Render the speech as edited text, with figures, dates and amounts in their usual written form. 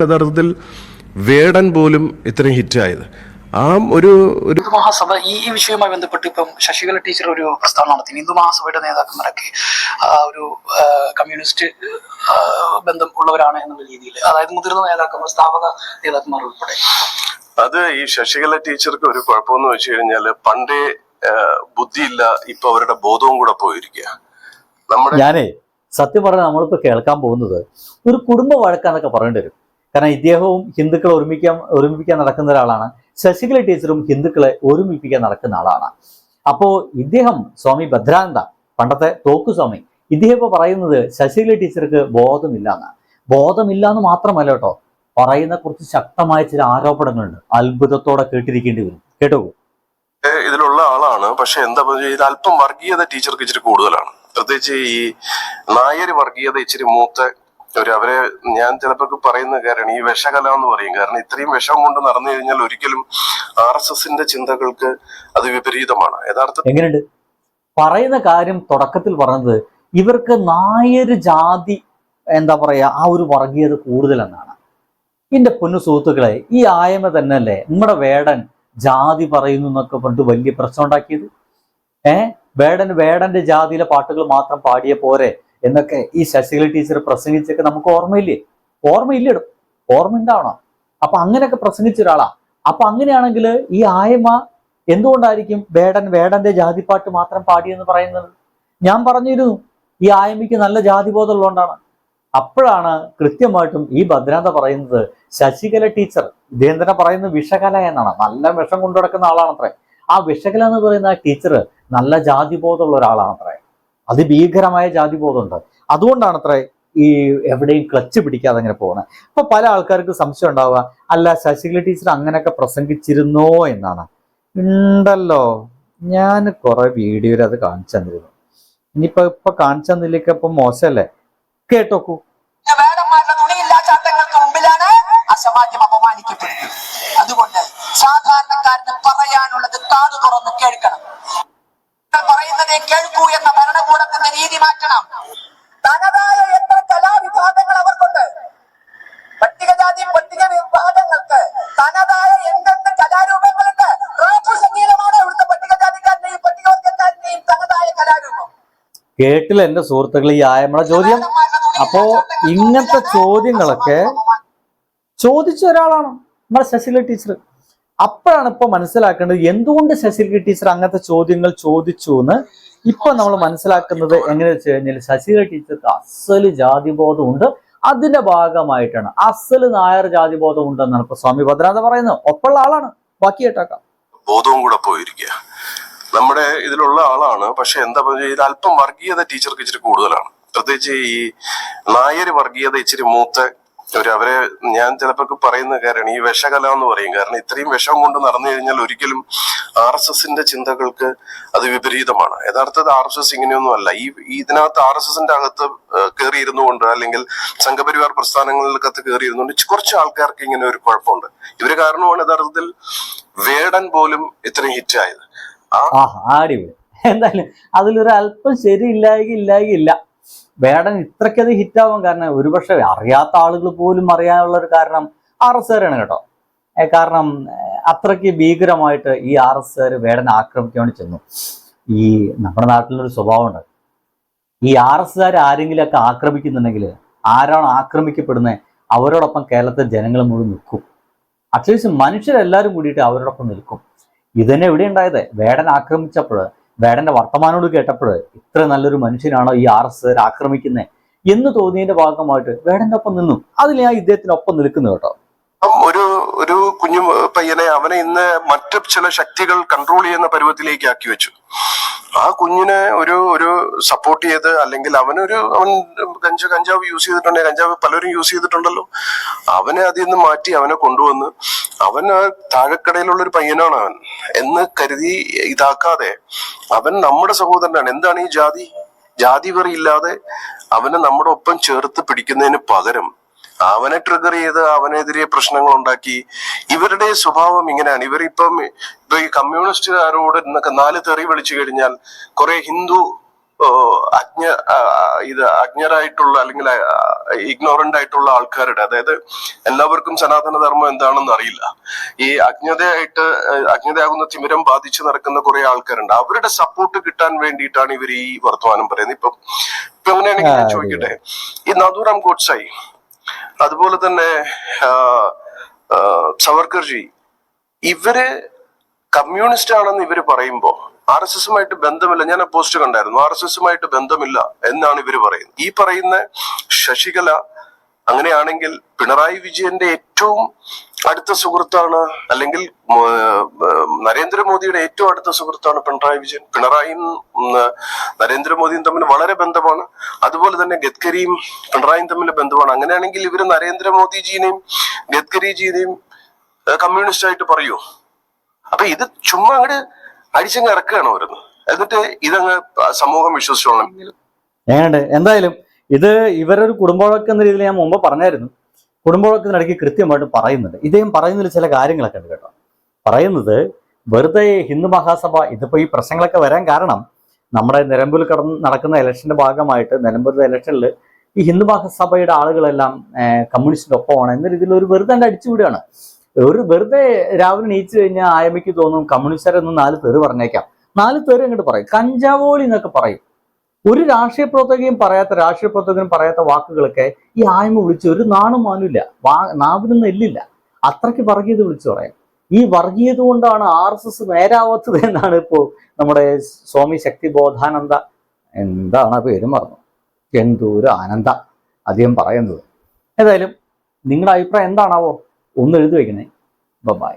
യഥാർത്ഥത്തിൽ വേടൻ പോലും ഇത്രയും ഹിറ്റായത് ആ ഒരു ഹിന്ദു മഹാസഭ ഈ വിഷയവുമായി ബന്ധപ്പെട്ട് ഇപ്പം ശശികല ടീച്ചർ ഒരു പ്രസ്താവന നടത്തി. ഹിന്ദു മഹാസഭയുടെ നേതാക്കന്മാരൊക്കെ ഒരു കമ്മ്യൂണിസ്റ്റ് ബന്ധം ഉള്ളവരാണ് എന്നുള്ള രീതിയിൽ, അതായത് മുതിർന്ന നേതാക്കന്മാർ, സ്ഥാപക നേതാക്കന്മാർ ഉൾപ്പെടെ. അത് ഈ ശശികല ടീച്ചർക്ക് ഒരു കുഴപ്പമെന്ന് വെച്ച് കഴിഞ്ഞാല് പണ്ടേ ബുദ്ധിയില്ല, ഇപ്പൊ അവരുടെ ബോധവും കൂടെ പോയിരിക്കുക. ഞാനേ സത്യം പറഞ്ഞാൽ നമ്മളിപ്പോ കേൾക്കാൻ പോകുന്നത് ഒരു കുടുംബ വഴക്കാന്നൊക്കെ പറയേണ്ടി വരും. കാരണം ഇദ്ദേഹവും ഹിന്ദുക്കളെ ഒരുമിപ്പിക്കാൻ നടക്കുന്ന ഒരാളാണ്. ശശികല ടീച്ചറും ഹിന്ദുക്കളെ ഒരുമിപ്പിക്കാൻ നടക്കുന്ന ആളാണ്. അപ്പോ ഇദ്ദേഹം സ്വാമി ഭദ്രാനന്ദ, പണ്ടത്തെ തോക്കു സ്വാമി, ഇദ്ദേഹം ഇപ്പൊ പറയുന്നത് ശശികല ടീച്ചർക്ക് ബോധമില്ല എന്നാണ്. ബോധമില്ല എന്ന് മാത്രമല്ല കേട്ടോ, പറയുന്ന കുറച്ച് ശക്തമായ ചില ആരോപണങ്ങളുണ്ട്. അത്ഭുതത്തോടെ കേട്ടിരിക്കേണ്ടി വരും. കേട്ടോ, ഇതിലുള്ള ആളാണ്. പക്ഷെ എന്താ ഇത് അല്പം വർഗീയത ടീച്ചർക്ക് ഇച്ചിരി കൂടുതലാണ്. പ്രത്യേകിച്ച് ഈ നായര് വർഗീയത ഇച്ചിരി മൂത്ത അവരെ ഞാൻ ചിലപ്പോൾ പറയുന്ന കാരണം ഈ വിഷകല എന്ന് പറയും. കാരണം ഇത്രയും വിഷം കൊണ്ട് നടന്നു കഴിഞ്ഞാൽ ഒരിക്കലും RSSന്റെ ചിന്തകൾക്ക് അത് വിപരീതമാണ്. യഥാർത്ഥത്തിൽ എങ്ങനെയുണ്ട് പറയുന്ന കാര്യം? തുടക്കത്തിൽ പറഞ്ഞത് ഇവർക്ക് നായര് ജാതി എന്താ പറയാ ആ ഒരു വർഗീയത കൂടുതലെന്നാണ്. എന്റെ പൊന്നു സുഹൃത്തുക്കളെ, ഈ ആയമ തന്നെയല്ലേ നമ്മുടെ വേടൻ ജാതി പറയുന്നു എന്നൊക്കെ പറഞ്ഞിട്ട് വലിയ പ്രശ്നം ഉണ്ടാക്കിയത്. വേടന്റെ ജാതിയിലെ പാട്ടുകൾ മാത്രം പാടിയ പോരെ എന്നൊക്കെ ഈ ശശികല ടീച്ചർ പ്രസംഗിച്ചൊക്കെ നമുക്ക് ഓർമ്മയില്ലിടും, ഓർമ്മ ഉണ്ടാവണം. അപ്പൊ അങ്ങനെയൊക്കെ പ്രസംഗിച്ച ഒരാളാ. അപ്പൊ അങ്ങനെയാണെങ്കിൽ ഈ ആയമ എന്തുകൊണ്ടായിരിക്കും വേടന്റെ ജാതിപ്പാട്ട് മാത്രം പാടിയെന്ന് പറയുന്നത്? ഞാൻ പറഞ്ഞിരുന്നു ഈ ആയമയ്ക്ക് നല്ല ജാതിബോധം ഉള്ളതുകൊണ്ടാണ്. അപ്പോഴാണ് കൃത്യമായിട്ടും ഈ ഭദ്രാനന്ദ പറയുന്നത് ശശികല ടീച്ചർ, ഇദ്ദേഹം തന്നെ പറയുന്നത് വിഷകല എന്നാണ്. നല്ല വിഷം കൊണ്ടു നടക്കുന്ന ആളാണത്രേ. ആ വിഷകല എന്ന് പറയുന്ന ആ ടീച്ചർ നല്ല ജാതിബോധമുള്ള ഒരാളാണത്രേ. അതിഭീകരമായ ജാതിബോധമുണ്ട്. അതുകൊണ്ടാണത്രേ ഈ എവിടെയും ക്ലച്ച് പിടിക്കാതെ അങ്ങനെ പോകുന്നത്. അപ്പൊ പല ആൾക്കാർക്ക് സംശയം ഉണ്ടാവുക, അല്ല ശശികല ടീച്ചർ അങ്ങനെയൊക്കെ പ്രസംഗിച്ചിരുന്നോ എന്നാണ്. ഉണ്ടല്ലോ, ഞാൻ കുറെ വീഡിയോയിൽ അത് കാണിച്ചു തന്നിരുന്നു. ഇനിയിപ്പൊ കാണിച്ചു തന്നില്ലേക്ക് ഇപ്പൊ മോശമല്ലേ? കേട്ടോക്കൂ. അസമാജ്യം അപമാനിക്കപ്പെടുന്നു. അതുകൊണ്ട് സാധാരണക്കാരന് പറയാനുള്ളത് കാതു തുറന്ന് കേൾക്കണം. പറയുന്നതേ കേൾക്കൂ എന്ന ഭരണകൂടത്തിന്റെ രീതി മാറ്റണം. തനതായ എത്ര കലാവിഭാഗങ്ങൾ അവർക്കുണ്ട്. പട്ടികജാതി പട്ടിക വിഭാഗങ്ങൾക്ക് തനതായ എന്തെന്ത് കലാരൂപങ്ങളുണ്ട്. റാപ്പു സംഗീതമാണ് ഇവിടുത്തെ പട്ടികജാതിക്കാരന്റെയും പട്ടികവർഗക്കാരന്റെയും തനതായ കലാരൂപം. കേട്ടില്ല എന്റെ സുഹൃത്തുക്കൾ ഈ ആയമ്മയുടെ ചോദ്യം? അപ്പോ ഇങ്ങനത്തെ ചോദ്യങ്ങളൊക്കെ ചോദിച്ച ഒരാളാണ് നമ്മുടെ ശശികല ടീച്ചർ. അപ്പോഴാണ് ഇപ്പൊ മനസ്സിലാക്കേണ്ടത് എന്തുകൊണ്ട് ശശികല ടീച്ചർ അങ്ങനത്തെ ചോദ്യങ്ങൾ ചോദിച്ചു എന്ന്. ഇപ്പൊ നമ്മൾ മനസ്സിലാക്കുന്നത് എങ്ങനെയാ വെച്ച് കഴിഞ്ഞാൽ ശശികല ടീച്ചർക്ക് അസല് ജാതിബോധം ഉണ്ട്. അതിന്റെ ഭാഗമായിട്ടാണ് അസല് നായർ ജാതിബോധം ഉണ്ടെന്നാണ് ഇപ്പൊ സ്വാമി ഭദ്രാനന്ദ പറയുന്നത്. ഒപ്പമുള്ള ആളാണ്, ബാക്കി കേട്ടാക്കാം. ബോധവും കൂടെ പോയിരിക്കുക. നമ്മുടെ ഇതിലുള്ള ആളാണ്. പക്ഷെ എന്താ ഇത് അല്പം വർഗീയത ടീച്ചർക്ക് ഇച്ചിരി കൂടുതലാണ്. പ്രത്യേകിച്ച് ഈ നായര് വർഗീയത ഇച്ചിരി മൂത്ത അവരെ ഞാൻ ചിലപ്പോൾ പറയുന്ന കാരണം ഈ വിഷകല എന്ന് പറയും. കാരണം ഇത്രയും വിഷം കൊണ്ട് നടന്നു കഴിഞ്ഞാൽ ഒരിക്കലും RSSന്റെ ചിന്തകൾക്ക് അത് വിപരീതമാണ്. യഥാർത്ഥത്തിൽ RSS ഇങ്ങനെയൊന്നും അല്ല. ഇതിനകത്ത് RSSന്റെ അകത്ത് കയറിയിരുന്നു കൊണ്ട്, അല്ലെങ്കിൽ സംഘപരിവാർ പ്രസ്ഥാനങ്ങളിലകത്ത് കയറിയിരുന്നുകൊണ്ട് കുറച്ച് ആൾക്കാർക്ക് ഇങ്ങനെ ഒരു കുഴപ്പമുണ്ട്. ഇവര് കാരണമാണ് യഥാർത്ഥത്തിൽ വേടൻ പോലും ഇത്രയും ഹിറ്റായത്. അടിപൊളി. എന്തായാലും അതിലൊരു അല്പം ശരിയില്ലായില്ല. വേടൻ ഇത്രയ്ക്കത് ഹിറ്റാവാൻ കാരണം ഒരുപക്ഷെ അറിയാത്ത ആളുകൾ പോലും അറിയാനുള്ള ഒരു കാരണം RSSകാരാണ് കേട്ടോ. കാരണം അത്രയ്ക്ക് ഭീകരമായിട്ട് ഈ RSSകാർ വേടനെ ആക്രമിക്കാൻ വേണ്ടി ചെന്നു. ഈ നമ്മുടെ നാട്ടിലൊരു സ്വഭാവമുണ്ട്, ഈ RSSകാർ ആരെങ്കിലുമൊക്കെ ആക്രമിക്കുന്നുണ്ടെങ്കിൽ ആരാണ് ആക്രമിക്കപ്പെടുന്നത് അവരോടൊപ്പം കേരളത്തിലെ ജനങ്ങൾ മുഴുവൻ നിൽക്കും. അറ്റ്ലീസ്റ്റ് മനുഷ്യരെല്ലാവരും കൂടിയിട്ട് അവരോടൊപ്പം നിൽക്കും. ഇതന്നെ എവിടെ ഉണ്ടായത്? വേടൻ ആക്രമിച്ചപ്പോൾ, വേടന്റെ വർത്തമാനോട് കേട്ടപ്പോൾ ഇത്ര നല്ലൊരു മനുഷ്യനാണോ ഈ RSSകാർ ആക്രമിക്കുന്നത് എന്ന് തോന്നിയതിന്റെ ഭാഗമായിട്ട് വേടന്റെ ഒപ്പം നിന്നു. അതിൽ ഞാൻ ഇദ്ദേഹത്തിനൊപ്പം നിൽക്കുന്നു കേട്ടോ. ഒരു കുഞ്ഞു പയ്യനെ അവനെ ഇന്ന് മറ്റു ചില ശക്തികൾ കൺട്രോൾ ചെയ്യുന്ന പരുവത്തിലേക്ക് ആക്കി വെച്ചു. ആ കുഞ്ഞിനെ ഒരു സപ്പോർട്ട് ചെയ്ത്, അല്ലെങ്കിൽ അവൻ കഞ്ചാവ് യൂസ് ചെയ്തിട്ടുണ്ടെങ്കിൽ, കഞ്ചാവ് പലരും യൂസ് ചെയ്തിട്ടുണ്ടല്ലോ, അവനെ അതിൽ നിന്ന് മാറ്റി അവനെ കൊണ്ടുവന്ന് അവൻ താഴെക്കടയിലുള്ള ഒരു പയ്യനാണ് അവൻ എന്ന് കരുതി ഇതാക്കാതെ അവൻ നമ്മുടെ സഹോദരനാണ്. എന്താണ് ഈ ജാതി വെറി ഇല്ലാതെ അവനെ നമ്മുടെ ഒപ്പം ചേർത്ത് പിടിക്കുന്നതിന് പകരം അവനെ ട്രിഗർ ചെയ്ത് അവനെതിരെ പ്രശ്നങ്ങൾ ഉണ്ടാക്കി. ഇവരുടെ സ്വഭാവം ഇങ്ങനെയാണ്. ഇപ്പൊ ഈ കമ്മ്യൂണിസ്റ്റുകാരോട് 4 തെറി വിളിച്ചു കഴിഞ്ഞാൽ കുറെ ഹിന്ദു അജ്ഞരായിട്ടുള്ള അല്ലെങ്കിൽ ഇഗ്നോറന്റ് ആയിട്ടുള്ള ആൾക്കാരുടെ, അതായത് എല്ലാവർക്കും സനാതന ധർമ്മം എന്താണെന്ന് അറിയില്ല. ഈ അജ്ഞതയാകുന്ന തിമിരം ബാധിച്ചു നടക്കുന്ന കുറെ ആൾക്കാരുണ്ട്. അവരുടെ സപ്പോർട്ട് കിട്ടാൻ വേണ്ടിയിട്ടാണ് ഇവർ ഈ വർത്തമാനം പറയുന്നത്. ഇപ്പൊ അങ്ങനെയാണെങ്കിൽ ഞാൻ ചോദിക്കട്ടെ, ഈ നാഥുറാം ഗോഡ്സായി, അതുപോലെ തന്നെ സവർക്കർജി, ഇവര് കമ്മ്യൂണിസ്റ്റ് ആണെന്ന് ഇവര് പറയുമ്പോ RSSുമായിട്ട് ബന്ധമില്ല. ഞാൻ ആ പോസ്റ്റ് കണ്ടായിരുന്നു. RSSുമായിട്ട് ബന്ധമില്ല എന്നാണ് ഇവര് പറയുന്നത്. ഈ പറയുന്ന ശശികല അങ്ങനെയാണെങ്കിൽ പിണറായി വിജയന്റെ ഏറ്റവും അടുത്ത സുഹൃത്താണ്, അല്ലെങ്കിൽ നരേന്ദ്രമോദിയുടെ ഏറ്റവും അടുത്ത സുഹൃത്താണ് പിണറായി വിജയൻ. പിണറായിയും നരേന്ദ്രമോദിയും തമ്മിൽ വളരെ ബന്ധമാണ്. അതുപോലെ തന്നെ ഗഡ്കരിയും പിണറായിയും തമ്മിൽ ബന്ധമാണ്. അങ്ങനെയാണെങ്കിൽ ഇവര് നരേന്ദ്രമോദിജിനെയും ഗഡ്കരിജിനെയും കമ്മ്യൂണിസ്റ്റ് ആയിട്ട് പറയൂ? അപ്പൊ ഇത് ചുമ്മാ അങ്ങോട്ട് അടിച്ചങ്ങ് ഇറക്കുകയാണ് വരുന്നത്. എന്നിട്ട് ഇതങ്ങ് സമൂഹം വിശ്വസിച്ചോളണം. എങ്ങനെയുണ്ട്? എന്തായാലും ഇത് ഇവരൊരു കുടുംബവഴക്ക് എന്ന രീതിയിൽ ഞാൻ മുമ്പ് പറഞ്ഞായിരുന്നു. കുടുംബവഴക്കിനിടയ്ക്ക് കൃത്യമായിട്ട് പറയുന്നുണ്ട്. ഇദ്ദേഹം പറയുന്നതിൽ ചില കാര്യങ്ങളൊക്കെ ഉണ്ട് കേട്ടോ. പറയുന്നത് വെറുതെ ഹിന്ദു മഹാസഭ, ഇതിപ്പോ ഈ പ്രശ്നങ്ങളൊക്കെ വരാൻ കാരണം നമ്മുടെ നിലമ്പൂരിൽ നടക്കുന്ന ഇലക്ഷന്റെ ഭാഗമായിട്ട് നിലമ്പൂരിലെ ഇലക്ഷനിൽ ഈ ഹിന്ദു മഹാസഭയുടെ ആളുകളെല്ലാം കമ്മ്യൂണിസ്റ്റിന്റെ ഒപ്പമാണ് എന്ന രീതിയിൽ ഒരു വെറുതെ അങ്ങ് അടിച്ചുവിടുകയാണ്. ഒരു വെറുതെ രാവിലെ നീച്ചു കഴിഞ്ഞാൽ ആയമ്മയ്ക്ക് തോന്നും കമ്മ്യൂണിസ്റ്റുകാരൊന്നും 4 പേര് പറഞ്ഞേക്കാം. 4 പേര് അങ്ങോട്ട് പറയും, കഞ്ചാവോളി എന്നൊക്കെ പറയും. ഒരു രാഷ്ട്രീയ പ്രവർത്തകനും പറയാത്ത വാക്കുകളൊക്കെ ഈ ആയ്മ വിളിച്ച് ഒരു നാണും മാനില്ല, നാവിനൊന്നും എല്ലില്ല. അത്രയ്ക്ക് വർഗീയത വിളിച്ചു പറയാം. ഈ വർഗീയത കൊണ്ടാണ് RSS നേരാവാത്തത് എന്നാണ് ഇപ്പോൾ നമ്മുടെ സ്വാമി ശക്തി ബോധാനന്ദ, എന്താണ് ആ പേര് മറന്നു, എന്തൂര് ആനന്ദ അദ്ദേഹം പറയുന്നത്. ഏതായാലും നിങ്ങളുടെ അഭിപ്രായം എന്താണാവോ ഒന്ന് എഴുതി വയ്ക്കണേ. ബൈ.